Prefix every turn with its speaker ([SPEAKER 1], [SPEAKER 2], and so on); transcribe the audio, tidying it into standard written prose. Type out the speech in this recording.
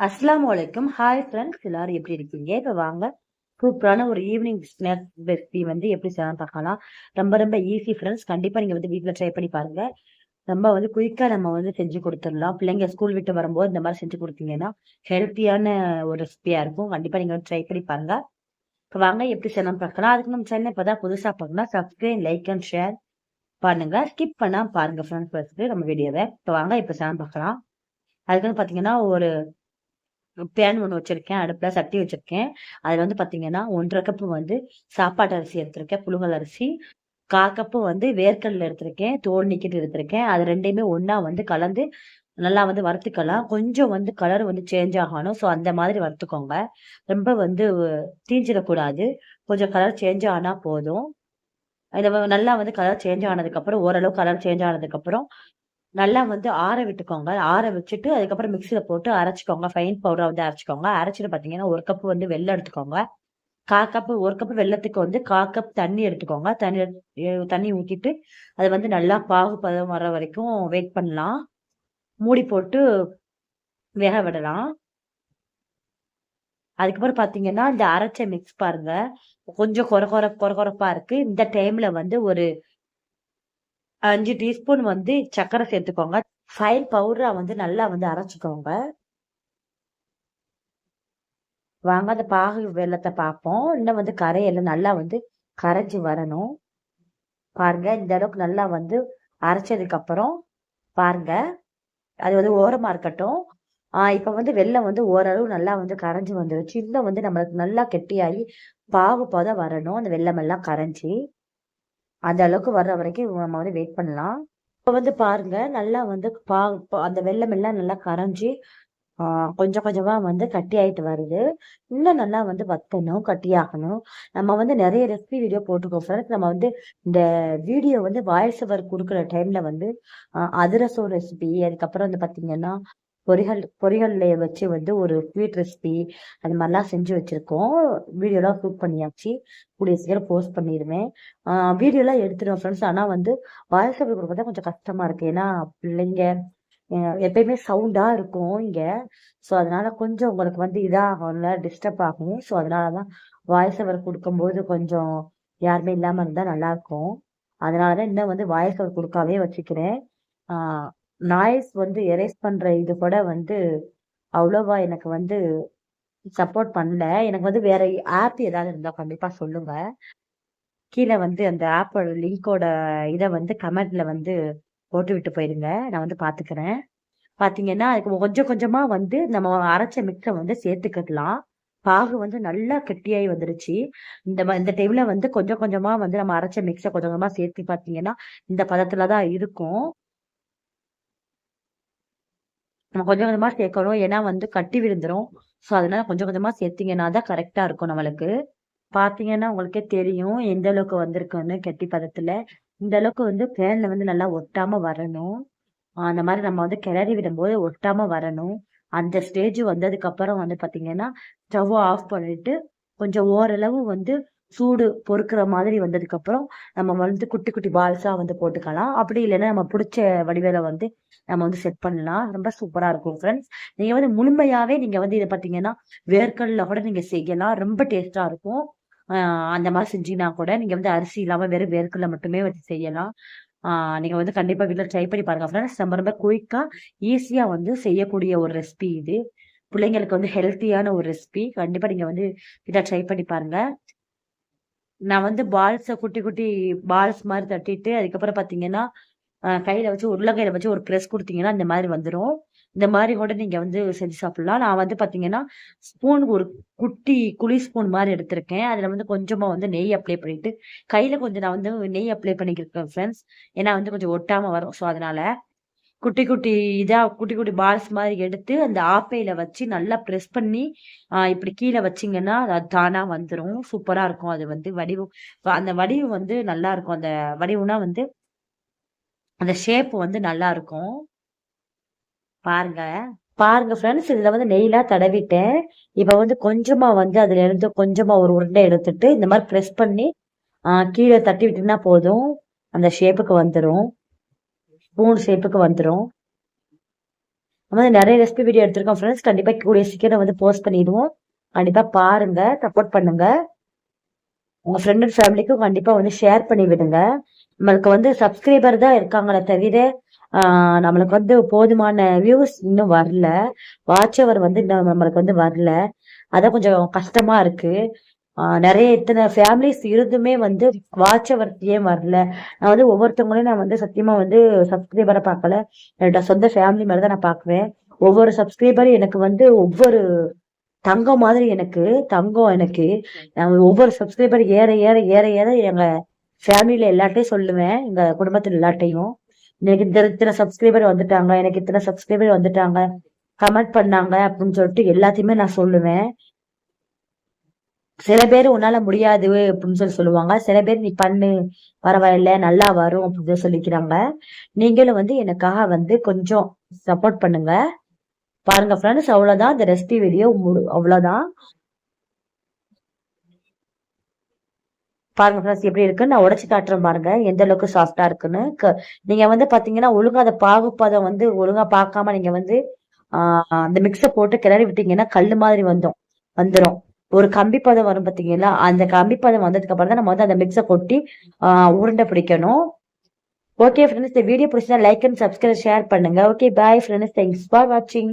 [SPEAKER 1] அஸ்ஸலாமு அலைக்கும். Hi friends, எல்லாரும் எப்படி இருக்கீங்க? இப்போ வாங்க சூப்பரான ஒரு ஈவினிங் ஸ்நாக்ஸ் ரெசிபி வந்து எப்படி செய்யலாம் பார்க்கலாம். ரொம்ப ரொம்ப ஈஸி ஃப்ரெண்ட்ஸ். கண்டிப்பாக நீங்கள் வந்து வீட்டில் ட்ரை பண்ணி பாருங்க. ரொம்ப வந்து குயிக்காக நம்ம வந்து செஞ்சு கொடுத்துடலாம். பிள்ளைங்க ஸ்கூல் விட்டு வரும்போது இந்த மாதிரி செஞ்சு கொடுத்தீங்கன்னா ஹெல்த்தியான ஒரு ரெசிபியாக இருக்கும். கண்டிப்பாக நீங்கள் வந்து ட்ரை பண்ணி பாருங்க. இப்போ வாங்க எப்படி செய்யலாம் பார்க்கலாம். அதுக்கு நம்ம சேனல் இப்போ தான் புதுசாக பார்க்கணும். சப்ஸ்கிரைப், லைக் அண்ட் ஷேர் பண்ணுங்க. ஸ்கிப் பண்ணால் பாருங்க ஃப்ரெண்ட்ஸ் ஃபர்ஸ்ட்டு நம்ம வீடியோவை. இப்போ வாங்க இப்போ செய்யலாம் பார்க்கலாம். அதுக்கு வந்து பார்த்தீங்கன்னா ஒரு பேன் ஒன்று வச்சிருக்கேன். அடுப்புல சட்டி வச்சிருக்கேன். அதுல வந்து பாத்தீங்கன்னா 1.5 கப்பு வந்து சாப்பாட்டு அரிசி எடுத்திருக்கேன், புழுங்கல் அரிசி. 1/4 கப்பு வந்து வேர்க்கடலை எடுத்திருக்கேன், தோல் நீக்கிட்டு எடுத்திருக்கேன். அது ரெண்டையுமே ஒண்ணா வந்து கலந்து நல்லா வந்து வறுத்துக்கலாம். கொஞ்சம் வந்து கலர் வந்து சேஞ்ச் ஆகணும். ஸோ அந்த மாதிரி வறுத்துக்கோங்க. ரொம்ப வந்து தீஞ்சிடக்கூடாது. கொஞ்சம் கலர் சேஞ்ச் ஆனா போதும். இதை நல்லா வந்து கலர் சேஞ்ச் ஆனதுக்கப்புறம், ஓரளவு கலர் சேஞ்ச் ஆனதுக்கப்புறம் நல்லா வந்து ஆற விட்டுக்கோங்க. ஆற வச்சுட்டு அதுக்கப்புறம் மிக்ஸில போட்டு அரைச்சுக்கோங்க. ஃபைன் பவுடரா வந்து அரைச்சுக்கோங்க. அரைச்சிட்டு பார்த்தீங்கன்னா, 1 கப் வந்து வெல்லம் எடுத்துக்கோங்க. 1/4 கப் 1 கப் வெல்லத்துக்கு வந்து 1/4 கப் தண்ணி எடுத்துக்கோங்க. தண்ணி ஊத்திட்டு, அது வந்து நல்லா பாகு பதம் வர வரைக்கும் வெயிட் பண்ணலாம். மூடி போட்டு வேக விடலாம். அதுக்கப்புறம் பார்த்தீங்கன்னா, இந்த அரைச்ச மிக்ஸ் பாருங்க. கொஞ்சம் கொரகொரப்பா இருக்கு. இந்த டைம்ல வந்து ஒரு 5 டீஸ்பூன் வந்து சர்க்கரை சேர்த்துக்கோங்க. ஃபைன் பவுடரா வந்து நல்லா வந்து அரைச்சுக்கோங்க. வாங்க அந்த பாகு வெல்லத்தை பார்ப்போம். இன்னும் வந்து கரையெல்லாம் நல்லா வந்து கரைஞ்சி வரணும். பாருங்க இந்த அளவுக்கு நல்லா வந்து அரைச்சதுக்கு அப்புறம் பாருங்க அது வந்து ஓரமா இருக்கட்டும். இப்ப வந்து வெல்லம் வந்து ஓரளவு நல்லா வந்து கரைஞ்சி வந்துருச்சு. இன்னும் வந்து நம்மளுக்கு நல்லா கெட்டியாகி பாகு பதம் வரணும். அந்த வெல்லம் எல்லாம் கரைஞ்சி அந்த அளவுக்கு வர்ற வரைக்கும் நம்ம வந்து வெயிட் பண்ணலாம். இப்ப வந்து பாருங்க நல்லா வந்து அந்த வெல்லம் எல்லாம் நல்லா கரைஞ்சி கொஞ்சம் கொஞ்சமா வந்து கட்டி ஆயிட்டு வருது. இன்னும் நல்லா வந்து வத்தணும், கட்டியாகணும். நம்ம வந்து நிறைய ரெசிபி வீடியோ போட்டுக்கோம் ஃப்ரெண்ட்ஸ். நம்ம வந்து இந்த வீடியோ வந்து வாய்ஸ் ஓவர் கொடுக்குற டைம்ல வந்து அதிரசம் ரெசிபி, அதுக்கப்புறம் வந்து பார்த்தீங்கன்னா பொரிகல்ல வச்சு வந்து ஒரு ஸ்வீட் ரெசிபி அது மாதிரிலாம் செஞ்சு வச்சிருக்கோம். வீடியோலாம் ஷூட் பண்ணியாச்சு. கூடிய சீக்கிரம் போஸ்ட் பண்ணிடுவேன். வீடியோலாம் எடுத்துருவேன் ஃப்ரெண்ட்ஸ். ஆனால் வந்து வாய்ஸ் ஓவர் கொடுக்குறது கொஞ்சம் கஷ்டமா இருக்கு. ஏன்னா பிள்ளைங்க எப்பயுமே சவுண்டா இருக்கும் இங்க. ஸோ அதனால கொஞ்சம் உங்களுக்கு வந்து இதாகும்ல, டிஸ்டர்ப் ஆகும். ஸோ அதனாலதான் வாய்ஸ் ஓவர் கொடுக்கும்போது கொஞ்சம் யாருமே இல்லாம இருந்தா நல்லா இருக்கும். அதனாலதான் இன்னும் வந்து வாய்ஸ் ஓவர் கொடுக்காவே வச்சுக்கிறேன். நாய்ஸ் வந்து எரேஸ் பண்ற இது கூட வந்து அவ்வளோவா எனக்கு வந்து சப்போர்ட் பண்ணல. எனக்கு வந்து வேற ஆப் ஏதாவது இருந்தா கண்டிப்பா சொல்லுங்க. கீழே வந்து அந்த ஆப்போட லிங்கோட இதை வந்து கமெண்ட்ல வந்து போட்டு விட்டு போயிருங்க. நான் வந்து பாத்துக்கிறேன். பாத்தீங்கன்னா அதுக்கு கொஞ்சம் கொஞ்சமா வந்து நம்ம அரைச்ச மிக்ஸை வந்து சேர்த்துக்கலாம். பாகு வந்து நல்லா கெட்டியாகி வந்துருச்சு. இந்த டைம்ல வந்து கொஞ்சம் கொஞ்சமா வந்து நம்ம அரைச்ச மிக்ஸை கொஞ்சம் கொஞ்சமா சேர்த்து பாத்தீங்கன்னா இந்த பதத்துலதான் இருக்கும். நம்ம கொஞ்சம் கொஞ்சமா சேர்க்கணும். ஏன்னா வந்து கட்டி விழுந்துரும். ஸோ அதனால கொஞ்சம் கொஞ்சமா சேர்த்தீங்கன்னா தான் கரெக்டா இருக்கும் நம்மளுக்கு. பாத்தீங்கன்னா உங்களுக்கே தெரியும் எந்த அளவுக்கு வந்திருக்குன்னு கெட்டி பதத்துல. இந்த அளவுக்கு வந்து பேன்ல வந்து நல்லா ஒட்டாம வரணும். அந்த மாதிரி நம்ம வந்து கிளறி விடும்போது ஒட்டாம வரணும். அந்த ஸ்டேஜ் வந்ததுக்கு அப்புறம் வந்து பாத்தீங்கன்னா ஸ்டவ் ஆஃப் பண்ணிட்டு கொஞ்சம் ஓரளவு வந்து சூடு பொறுக்கிற மாதிரி வந்ததுக்கு அப்புறம் நம்ம வந்து குட்டி குட்டி பால்ஸா வந்து போட்டுக்கலாம். அப்படி இல்லைன்னா நம்ம பிடிச்ச வடிவேல வந்து நம்ம வந்து செட் பண்ணலாம். ரொம்ப சூப்பரா இருக்கும் ஃப்ரெண்ட்ஸ். நீங்க வந்து முழுமையாவே நீங்க வந்து இதை பாத்தீங்கன்னா வேர்க்கடல கூட நீங்க செய்யலாம். ரொம்ப டேஸ்டா இருக்கும். அந்த மாதிரி செஞ்சீங்கன்னா கூட நீங்க வந்து அரிசி இல்லாம வெறும் வேர்க்கடல மட்டுமே வச்சு செய்யலாம். நீங்க வந்து கண்டிப்பா வீட்டுல ட்ரை பண்ணி பாருங்க ஃப்ரெண்ட்ஸ். ரொம்ப ரொம்ப குயிக்கா ஈஸியா வந்து செய்யக்கூடிய ஒரு ரெசிபி இது. பிள்ளைங்களுக்கு வந்து ஹெல்த்தியான ஒரு ரெசிபி. கண்டிப்பா நீங்க வந்து வீட்டுல ட்ரை பண்ணி பாருங்க. நான் வந்து குட்டி குட்டி பால்ஸ் மாதிரி தட்டிட்டு அதுக்கப்புறம் பாத்தீங்கன்னா கையில வச்சு உருளைக்கையில வச்சு ஒரு ப்ரெஸ் கொடுத்தீங்கன்னா இந்த மாதிரி வந்துடும். இந்த மாதிரி கூட நீங்க வந்து செஞ்சு சாப்பிடலாம். நான் வந்து பாத்தீங்கன்னா ஸ்பூன் ஒரு குட்டி குழி ஸ்பூன் மாதிரி எடுத்திருக்கேன். அதுல வந்து கொஞ்சமா வந்து நெய் அப்ளை பண்ணிட்டு கையில கொஞ்சம் நான் வந்து நெய் அப்ளை பண்ணிக்கிறேன் ஃப்ரெண்ட்ஸ். ஏன்னா வந்து கொஞ்சம் ஒட்டாம வரும். ஸோ அதனால குட்டி குட்டி குட்டி குட்டி பால்ஸ் மாதிரி எடுத்து அந்த ஆப்பையில வச்சு நல்லா ப்ரெஸ் பண்ணி இப்படி கீழே வச்சீங்கன்னா அது தானா வந்துடும். சூப்பரா இருக்கும். அது வந்து வடிவு அந்த வடிவு வந்து நல்லா இருக்கும். அந்த வடிவுனா வந்து அந்த ஷேப் வந்து நல்லா இருக்கும். பாருங்க பாருங்க ஃப்ரெண்ட்ஸ். இதுல வந்து நெய்லாம் தடவிட்டேன். இப்ப வந்து கொஞ்சமா வந்து அதுல இருந்து கொஞ்சமா ஒரு உருண்டை எடுத்துட்டு இந்த மாதிரி ப்ரெஸ் பண்ணி கீழே தட்டி விட்டீங்கன்னா போதும். அந்த ஷேப்புக்கு வந்துடும். ஸ்பூன் ஷேப்புக்கு வந்துடும். நம்ம வந்து நிறைய ரெசிபி வீடியோ எடுத்திருக்கோம் ஃப்ரெண்ட்ஸ். கண்டிப்பா கூடிய சீக்கிரம் வந்து போஸ்ட் பண்ணிடுவோம். கண்டிப்பா பாருங்க, சப்போர்ட் பண்ணுங்க. உங்க ஃப்ரெண்ட் அண்ட் ஃபேமிலிக்கும் கண்டிப்பா வந்து ஷேர் பண்ணி விடுங்க. நம்மளுக்கு வந்து சப்ஸ்கிரைபர் தான் இருக்காங்களே தவிர நம்மளுக்கு வந்து போதுமான வியூஸ் இன்னும் வரல. வாட்ச் அவர் வந்து இன்னும் நம்மளுக்கு வந்து வரல. அதான் கொஞ்சம் கஷ்டமா இருக்கு. நிறைய இத்தனை ஃபேமிலிஸ் இருந்துமே வந்து வாட்ச் அவர் ஏன் வரல. நான் வந்து ஒவ்வொருத்தவங்களையும் நான் வந்து சத்தியமா வந்து சப்ஸ்கிரைபரை பார்க்கல. என்னோட சொந்த ஃபேமிலி மாதிரி தான் நான் பார்க்குறேன். ஒவ்வொரு சப்ஸ்கிரைபரும் எனக்கு வந்து ஒவ்வொரு தங்கம் மாதிரி எனக்கு தங்கம் எனக்கு. நான் ஒவ்வொரு சப்ஸ்கிரைபர் ஏற ஏற ஏற ஏற எங்க ஃபேமிலியில எல்லார்ட்டையும் சொல்லுவேன், எங்க குடும்பத்துல எல்லார்ட்டையும். எனக்கு இத்தனை சப்ஸ்கிரைபர் வந்துட்டாங்க, எனக்கு இத்தனை சப்ஸ்கிரைபர் வந்துட்டாங்க, கமெண்ட் பண்ணாங்க அப்படின்னு சொல்லிட்டு எல்லாத்தையுமே நான் சொல்லுவேன். சில பேர் உன்னால முடியாது அப்படின்னு சொல்லி சொல்லுவாங்க. சில பேர் நீ பண்ணு, பரவாயில்ல, நல்லா வரும் அப்படின்னு சொல்லிக்கிறாங்க. நீங்களும் வந்து எனக்காக வந்து கொஞ்சம் சப்போர்ட் பண்ணுங்க. பாருங்க ஃப்ரெண்ட்ஸ், அவ்வளவுதான் இந்த ரெசிபி வீடியோ. அவ்வளவுதான். பாருங்க ஃப்ரெண்ட்ஸ் எப்படி இருக்குன்னு நான் உடைச்சு காட்டுறேன். பாருங்க எந்த அளவுக்கு சாஃப்டா இருக்குன்னு. நீங்க வந்து பாத்தீங்கன்னா ஒழுங்கா அந்த பாகுப்பதம் வந்து ஒழுங்கா பார்க்காம நீங்க வந்து அந்த மிக்ஸ போட்டு கிளறி விட்டீங்கன்னா கல்லு மாதிரி வந்துரும். ஒரு கம்பி பதம் வரும் பாத்தீங்களா, அந்த கம்பி பதம் வந்ததுக்கு அப்புறம் தான் நம்ம வந்து அந்த மிக்ஸ கொட்டி உருண்டை பிடிக்கணும். ஓகே ஃப்ரெண்ட்ஸ், இந்த வீடியோ பிடிச்சா லைக் அண்ட் சப்ஸ்கிரைப் ஷேர் பண்ணுங்க. Okay bye friends, thanks for வாட்சிங்.